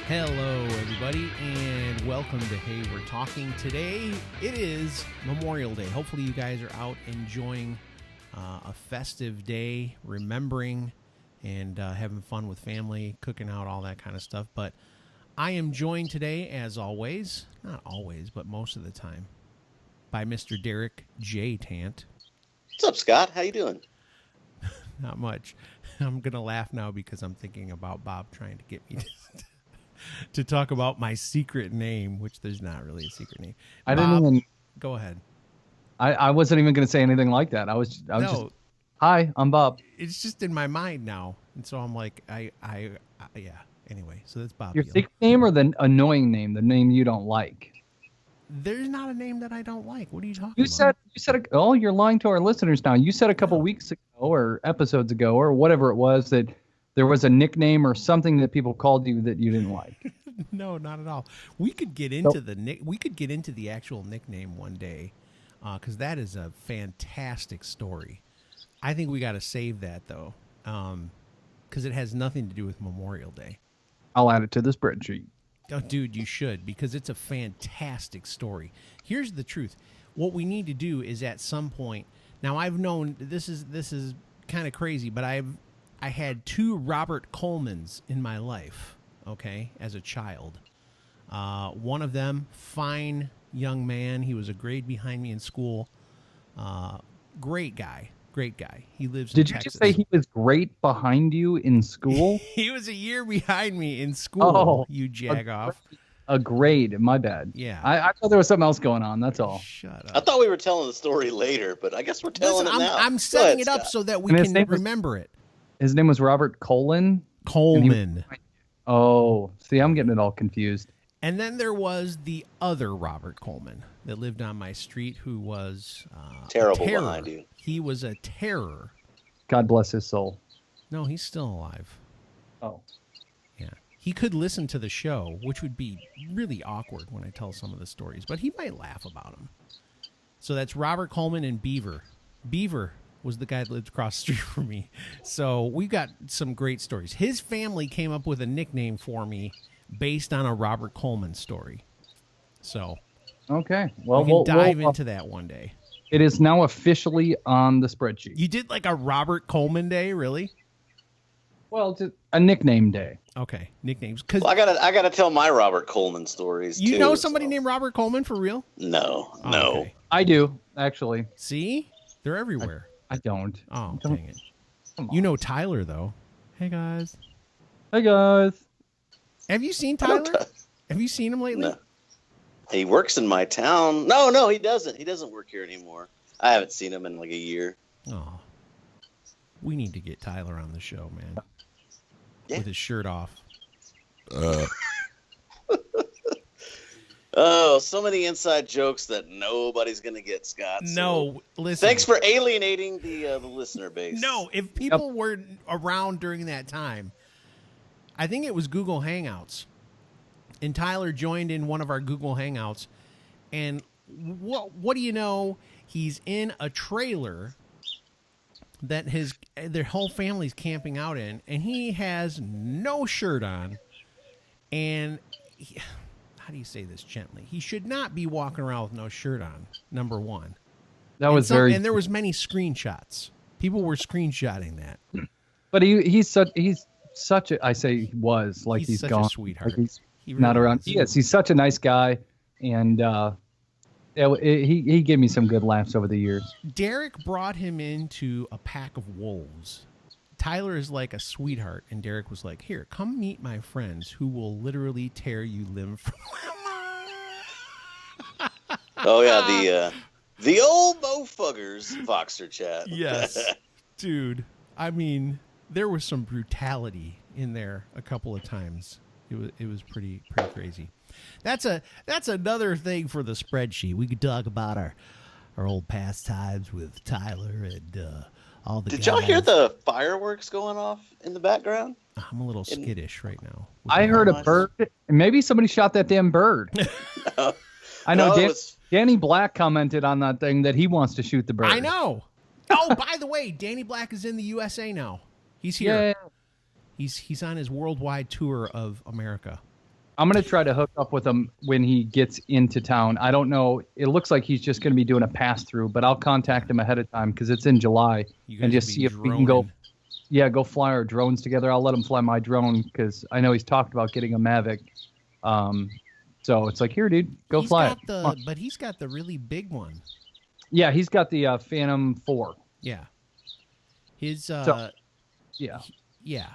Hello, everybody, and welcome to Hey, We're Talking. Today, it is Memorial Day. Hopefully, you guys are out enjoying a festive day, remembering and having fun with family, cooking out, all that kind of stuff. But I am joined today, as always, not always, but most of the time, by Mr. Derek J. Tant. What's up, Scott? How you doing? Not much. I'm going to laugh now because I'm thinking about Bob trying to get me to talk about my secret name, which there's not really a secret name. I Bob, didn't even. go ahead. I wasn't even going to say anything like that. I was just. Hi, I'm Bob. It's just in my mind now, and so I'm like, yeah. Anyway, so that's Bob. Your Beal. secret name or the annoying name, the name you don't like? There's not a name that I don't like. What are you talking about? You said. Oh, you're lying to our listeners now. You said a couple weeks ago or episodes ago or whatever it was that there was a nickname or something that people called you that you didn't like. No, not at all. We could get into the actual nickname one day, because that is a fantastic story. I think we got to save that though, because it has nothing to do with Memorial Day. I'll add it to the spreadsheet. Oh, dude, you should, because it's a fantastic story. Here's the truth. What we need to do is at some point. Now, I've known this is kind of crazy, but I had two Robert Colemans in my life, okay, as a child. One of them, fine young man. He was a grade behind me in school. Great guy. He lives in Texas. Did you just say he was great behind you in school? He was a year behind me in school, you jagoff. A grade, my bad. Yeah. I thought there was something else going on, that's all. Shut up. I thought we were telling the story later, but I guess we're telling it now. I'm setting it up so that we can remember it. His name was Robert Coleman? Coleman. Oh, see, I'm getting it all confused. And then there was the other Robert Coleman that lived on my street who was terrible behind you. He was a terror. God bless his soul. No, he's still alive. Oh. Yeah. He could listen to the show, which would be really awkward when I tell some of the stories, but he might laugh about them. So that's Robert Coleman and Beaver. Beaver was the guy that lived across the street from me. So we've got some great stories. His family came up with a nickname for me based on a Robert Coleman story. So okay, well, we can dive into that one day. It is now officially on the spreadsheet. You did like a Robert Coleman day, really? Well, it's a nickname day. Okay, nicknames. Well, I gotta tell my Robert Coleman stories. You know somebody named Robert Coleman for real? No. Okay. I do actually. See, they're everywhere. I don't. Oh, dang it! You know Tyler though. Hey guys. Hey guys. Have you seen Tyler? Have you seen him lately? No. He works in my town. No, he doesn't. He doesn't work here anymore. I haven't seen him in like a year. Oh. We need to get Tyler on the show, man. Yeah. With his shirt off. Oh, so many inside jokes that nobody's going to get, Scott. No, listen. Thanks for alienating the listener base. No, if people were around during that time, I think it was Google Hangouts. And Tyler joined in one of our Google Hangouts. And what do you know? He's in a trailer that their whole family's camping out in. And he has no shirt on. And how do you say this gently? He should not be walking around with no shirt on, number one. And there was many screenshots. People were screenshotting that. But he's such a, I say he was, like he's such gone. A sweetheart. Like he's really not around. Yes, he's such a nice guy, and he gave me some good laughs over the years. Derek brought him into a pack of wolves. Tyler is like a sweetheart, and Derek was like, "Here, come meet my friends who will literally tear you limb from limb." Oh yeah, the old Bofuggers Voxer chat. Yes, dude. I mean, there was some brutality in there a couple of times. It was pretty crazy. That's another thing for the spreadsheet. We could talk about our old pastimes with Tyler and all the. Did guys. y'all hear the fireworks going off in the background? I'm a little skittish right now. I heard a bird. Maybe somebody shot that damn bird. No. I know. Danny Black commented on that thing that he wants to shoot the bird. I know. Oh, by the way, Danny Black is in the USA now. He's here. Yeah. He's on his worldwide tour of America. I'm going to try to hook up with him when he gets into town. I don't know. It looks like he's just going to be doing a pass-through, but I'll contact him ahead of time because it's in July and just see if we can go. Yeah, go fly our drones together. I'll let him fly my drone because I know he's talked about getting a Mavic. So it's like, here, dude, go fly it. But he's got the really big one. Yeah, he's got the Phantom 4. Yeah. His yeah. Yeah.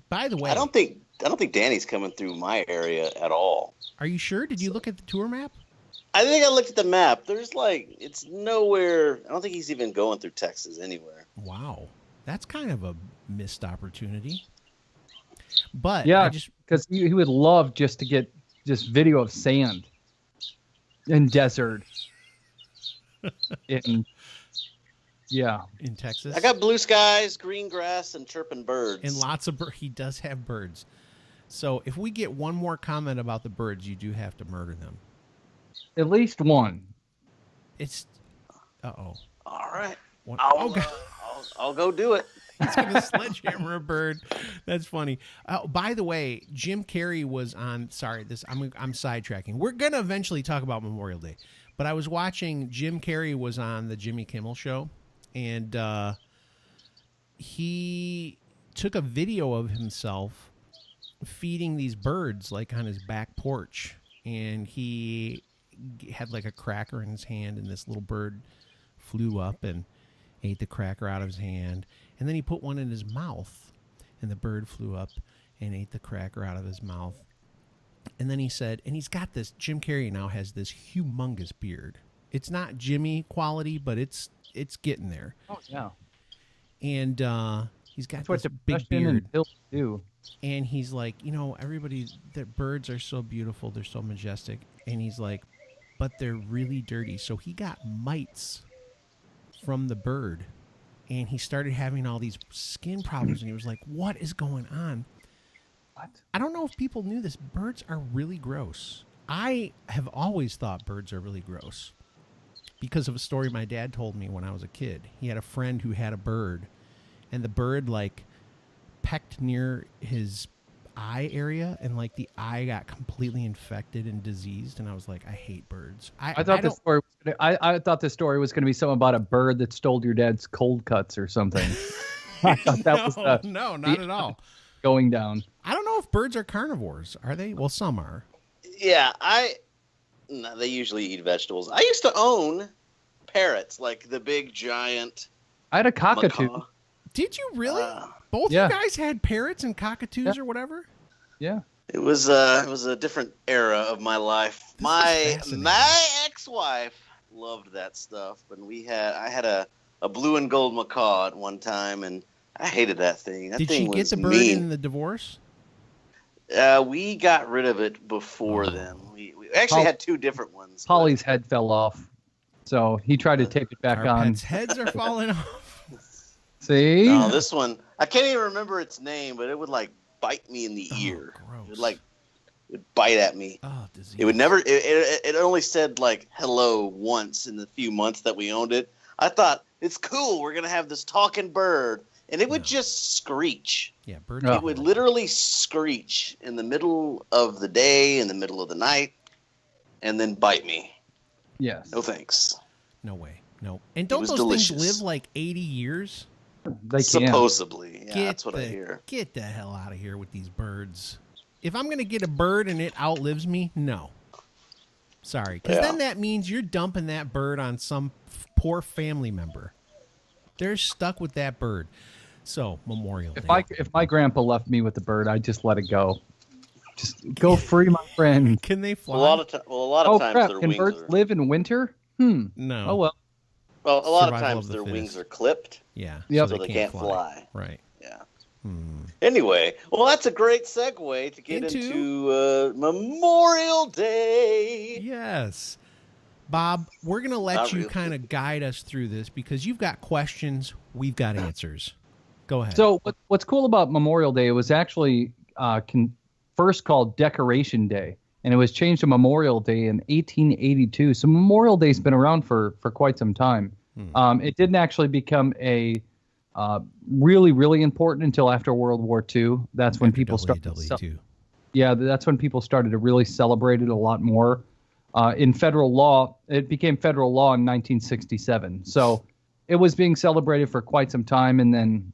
By the way, I don't think Danny's coming through my area at all. Are you sure? Did you look at the tour map? I think I looked at the map. There's it's nowhere. I don't think he's even going through Texas anywhere. Wow. That's kind of a missed opportunity. But yeah, because he would love just to get just video of sand and desert in Texas. I got blue skies, green grass, and chirping birds. And lots of birds. He does have birds. So if we get one more comment about the birds, you do have to murder them. At least one. It's All right. God. I'll go do it. He's gonna sledgehammer a bird. That's funny. By the way, Jim Carrey was on. Sorry, I'm sidetracking. We're gonna eventually talk about Memorial Day, but I was watching. Jim Carrey was on the Jimmy Kimmel Show, and he took a video of himself feeding these birds like on his back porch, and he had like a cracker in his hand, and this little bird flew up and ate the cracker out of his hand, and then he put one in his mouth, and the bird flew up and ate the cracker out of his mouth. And then he said, and he's got this, Jim Carrey now has this humongous beard. It's not Jimmy quality, but it's getting there. Oh, yeah. And he's got That's this big beard. Do. And he's like, everybody, the birds are so beautiful. They're so majestic. And he's like, but they're really dirty. So he got mites from the bird, and he started having all these skin problems, and he was like, what is going on? What? I don't know if people knew this. Birds are really gross. I have always thought birds are really gross because of a story my dad told me when I was a kid. He had a friend who had a bird, and the bird pecked near his eye area, and the eye got completely infected and diseased, and I was like, I hate birds. I thought this story was going to be something about a bird that stole your dad's cold cuts or something. I thought that was no, not at all. Going down. I don't know if birds are carnivores. Are they? Well, some are. Yeah, no, they usually eat vegetables. I used to own parrots, like the big giant. I had a cockatoo. macaw. Did you really? Both you guys had parrots and cockatoos or whatever? Yeah. It was a different era of my life. My ex-wife loved that stuff, and I had a blue and gold macaw at one time, and I hated that thing. Did she get the bird in the divorce? We got rid of it before then. We actually had two different ones. Polly's head fell off, so he tried to tape it back Our on. pets' heads are falling off. See? No, this one, I can't even remember its name, but it would bite me in the ear. Gross. It would bite at me. Oh, disease. It would never. It only said hello once in the few months that we owned it. I thought it's cool. We're gonna have this talking bird, and it would just screech. Yeah, birds. It would literally screech in the middle of the day, in the middle of the night, and then bite me. Yes. No thanks. No way. No. And don't those things live 80 years? They can. Supposedly. Yeah, that's what I hear. Get the hell out of here with these birds. If I'm going to get a bird and it outlives me, no. Sorry. Because then that means you're dumping that bird on some poor family member. They're stuck with that bird. So, Memorial Day. If my grandpa left me with the bird, I'd just let it go. Just go free, my friend. Can they fly? A lot of times crap. their Can wings birds are... live in winter? No. Oh, well. Well, a lot of Survival times of the their fittest. wings are clipped. Yeah. Yep. So they can't fly. Right. Yeah. Anyway, well, that's a great segue to get into Memorial Day. Yes. Bob, we're going to let you kind of guide us through this because you've got questions, we've got answers. Go ahead. So what's cool about Memorial Day, it was actually first called Decoration Day, and it was changed to Memorial Day in 1882. So Memorial Day's been around for quite some time. It didn't actually become a really, really important until after World War II. That's when people started. Yeah, that's when people started to really celebrate it a lot more. In federal law, it became federal law in 1967. So it was being celebrated for quite some time, and then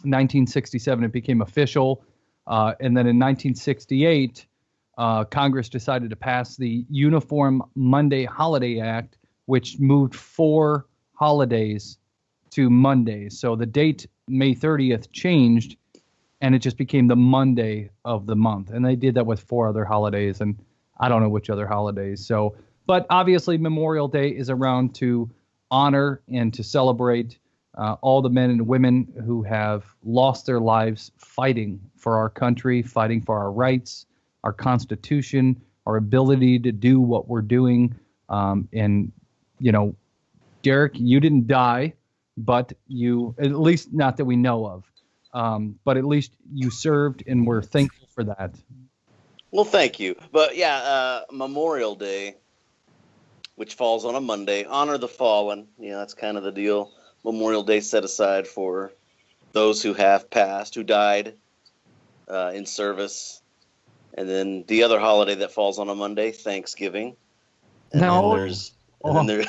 1967 it became official. And then in 1968, Congress decided to pass the Uniform Monday Holiday Act, which moved 4 holidays to Mondays. So the date, May 30th, changed, and it just became the Monday of the month. And they did that with 4 other holidays, and I don't know which other holidays. So, but obviously Memorial Day is around to honor and to celebrate all the men and women who have lost their lives fighting for our country, fighting for our rights, our Constitution, our ability to do what we're doing. And, you know, Derek, you didn't die, but you, at least not that we know of, but at least you served, and we're thankful for that. Well, thank you. But yeah, Memorial Day, which falls on a Monday, honor the fallen. You know, that's kind of the deal. Memorial Day set aside for those who have passed, who died in service. And then the other holiday that falls on a Monday, Thanksgiving. And No. then there's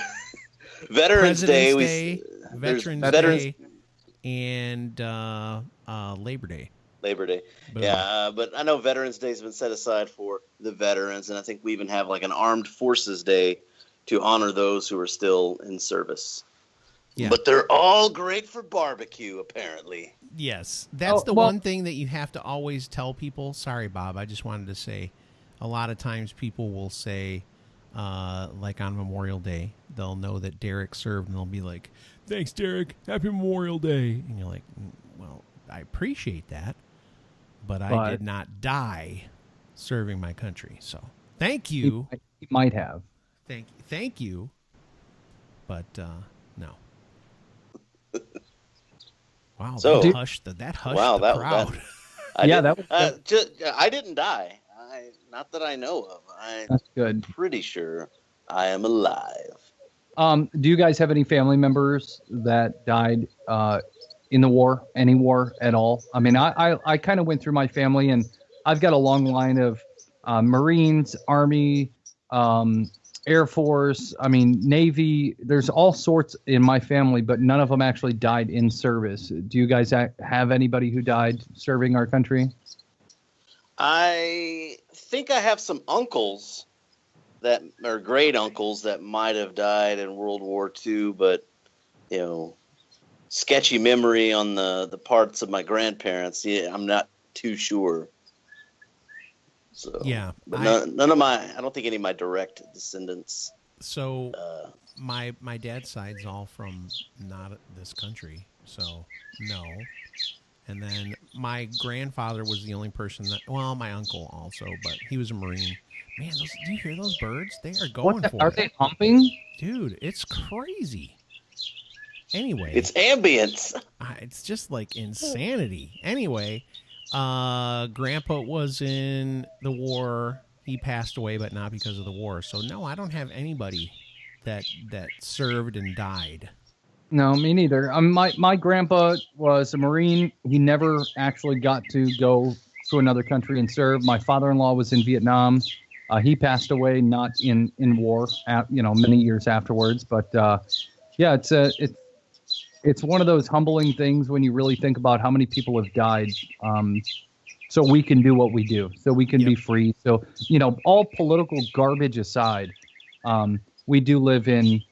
Veterans Day. Veterans Day, and Labor Day. Labor Day. Boom. Yeah, but I know Veterans Day has been set aside for the veterans, and I think we even have like an Armed Forces Day to honor those who are still in service. Yeah. But they're all great for barbecue, apparently. Yes. That's one thing that you have to always tell people. Sorry, Bob. I just wanted to say a lot of times people will say, like on Memorial Day, they'll know that Derek served, and they'll be like, thanks, Derek. Happy Memorial Day. And you're like, well, I appreciate that, but I did not die serving my country. So thank you. He might have. Thank you. But no. Wow. So, that hushed the crowd. I didn't die. Not that I know of. That's good. Pretty sure I am alive. Do you guys have any family members that died in the war, any war at all? I mean, I kind of went through my family, and I've got a long line of Marines, Army, Air Force, I mean, Navy. There's all sorts in my family, but none of them actually died in service. Do you guys have anybody who died serving our country? I think I have some uncles that are great uncles that might have died in World War II, but, you know, sketchy memory on the parts of my grandparents. Yeah, I'm not too sure. So yeah, none of my, I don't think any of my direct descendants. So my dad's side's all from not this country, so no. And then my grandfather was the only person that, well, my uncle also, but he was a Marine. Man, do you hear those birds? They are going for it. Are they humping? Dude, it's crazy. Anyway. It's ambience. It's just like insanity. Anyway, Grandpa was in the war. He passed away, but not because of the war. So, no, I don't have anybody that served and died. No, me neither. My grandpa was a Marine. He never actually got to go to another country and serve. My father-in-law was in Vietnam. He passed away not in war, many years afterwards. But yeah, it's one of those humbling things when you really think about how many people have died, so we can do what we do, so we can be free. So all political garbage aside, we do live in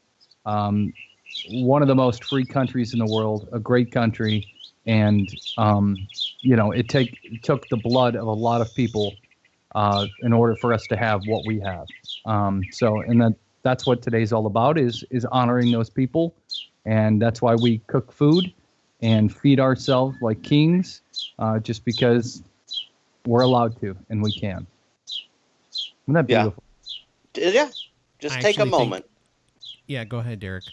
one of the most free countries in the world, a great country, and it took the blood of a lot of people in order for us to have what we have. That's what today's all about, is honoring those people, and that's why we cook food and feed ourselves like kings, just because we're allowed to and we can. Isn't that beautiful? Yeah. Just take a moment. Yeah, go ahead, Derek.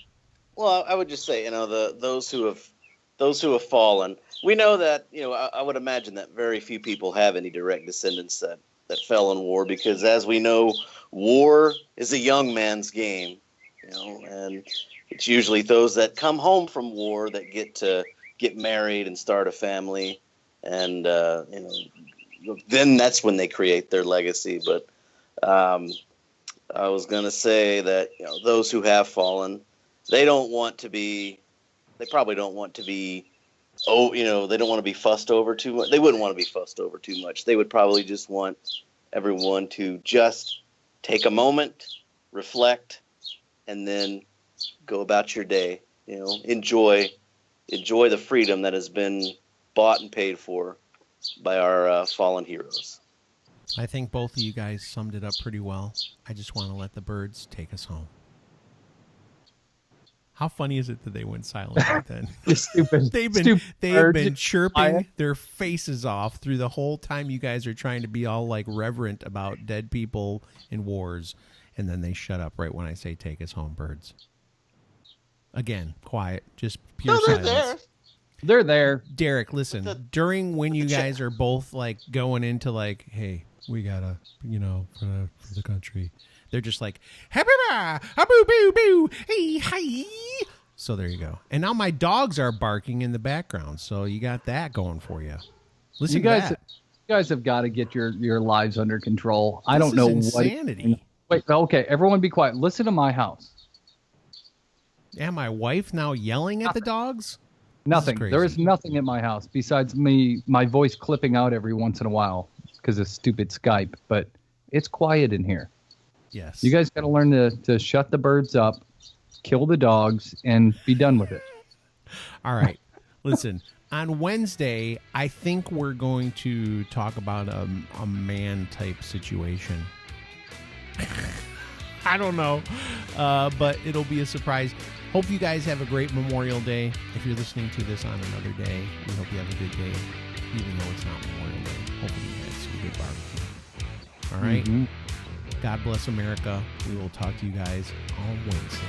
Well, I would just say, those who have fallen. We know that, I would imagine that very few people have any direct descendants that fell in war, because as we know, war is a young man's game, and it's usually those that come home from war that get to get married and start a family, and then that's when they create their legacy. But I was going to say that, those who have fallen, they probably don't want to be, they don't want to be fussed over too much. They wouldn't want to be fussed over too much. They would probably just want everyone to just take a moment, reflect, and then go about your day. Enjoy the freedom that has been bought and paid for by our fallen heroes. I think both of you guys summed it up pretty well. I just want to let the birds take us home. How funny is it that they went silent right then? Stupid. They've been chirping their faces off through the whole time you guys are trying to be all like reverent about dead people in wars, and then they shut up right when I say take us home, birds. Again, quiet, just pure silence. They're there. Derek, listen, during when you guys are both like going into like, hey, we gotta, for the country. They're just like, boo boo boo, hey, hi. So there you go. And now my dogs are barking in the background, so you got that going for you. Listen, you guys have got to get your lives under control. I don't know insanity. Wait, okay, everyone be quiet. Listen to my house. Yeah, my wife now yelling at the dogs? Nothing. There is nothing at my house besides my voice clipping out every once in a while because of stupid Skype, but it's quiet in here. Yes. You guys got to learn to shut the birds up, kill the dogs, and be done with it. All right. Listen, on Wednesday, I think we're going to talk about a man-type situation. I don't know, but it'll be a surprise. Hope you guys have a great Memorial Day. If you're listening to this on another day, we hope you have a good day, even though it's not Memorial Day. Hopefully you had some good barbecue. All right? Mm-hmm. God bless America. We will talk to you guys on Wednesday.